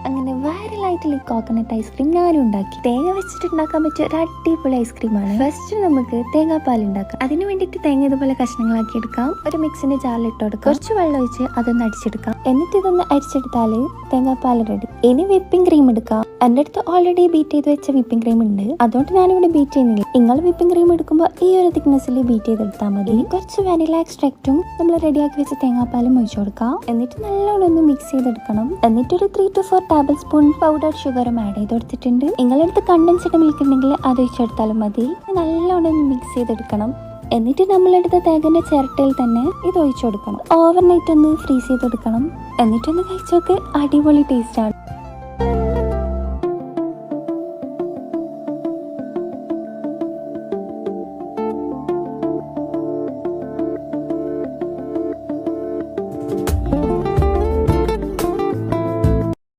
അങ്ങനെ വൈറലായിട്ടുള്ള ഈ coconut ice cream ഞാനും ഉണ്ടാക്കി. തേങ്ങ വെച്ചിട്ട് ഉണ്ടാക്കാൻ പറ്റിയ ഒരു അടിപൊളി ഐസ്ക്രീമാണ്. ഫസ്റ്റ് നമുക്ക് തേങ്ങാപ്പാൽ ഉണ്ടാക്കാം. അതിന് വേണ്ടിയിട്ട് തേങ്ങ ഇതുപോലെ കഷ്ണങ്ങളാക്കി എടുക്കാം. ഒരു മിക്സിന്റെ ജാറിൽ ഇട്ട് കൊടുക്കാം. കുറച്ച് വെള്ളം ഒഴിച്ച് അതൊന്ന് അടിച്ചെടുക്കാം. എന്നിട്ട് ഇതൊന്ന് അരിച്ചെടുത്താല് തേങ്ങാപ്പാൽ റെഡി. ഇനി വിപ്പിംഗ് ക്രീം എടുക്കാം. എന്റെ അടുത്ത് ഓൾറെഡി ബീറ്റ് ചെയ്ത് വെച്ച വിപ്പിംഗ് ക്രീം ഉണ്ട്, അതുകൊണ്ട് ഞാനിവിടെ ബീറ്റ് ചെയ്യുന്നില്ല. നിങ്ങൾ വിപ്പിംഗ് ക്രീം എടുക്കുമ്പോൾ ഈ ഒരു തിക്നെസ്സിൽ ബീറ്റ് ചെയ്തെടുത്താൽ മതി. ഇനി കുറച്ച് വാനില എക്സ്ട്രാക്റ്റും നമ്മൾ റെഡിയാക്കി വെച്ച തേങ്ങാപ്പാലും ഒഴിച്ചു കൊടുക്കാം. എന്നിട്ട് നല്ലോണം ഒന്ന് മിക്സ് ചെയ്തെടുക്കണം. എന്നിട്ട് ഒരു 3 to 4 ടേബിൾ സ്പൂൺ പൗഡർ ഷുഗറും ആഡ് ചെയ്ത് കൊടുത്തിട്ടുണ്ട്. നിങ്ങളടുത്ത് കണ്ടൻസ്ഡ് മിൽക്ക് ഉണ്ടെങ്കിൽ അത് ഒഴിച്ചെടുത്താലും മതി. നല്ലോണം ഒന്ന് മിക്സ് ചെയ്തെടുക്കണം. എന്നിട്ട് നമ്മളെടുത്ത തേങ്ങന്റെ ചിരട്ടയിൽ തന്നെ ഇത് ഒഴിച്ചു കൊടുക്കണം. ഓവർനൈറ്റ് ഒന്ന് ഫ്രീസ് ചെയ്തെടുക്കണം. എന്നിട്ടൊന്ന് കഴിച്ചോക്ക്, അടിപൊളി ടേസ്റ്റ് ആണ്.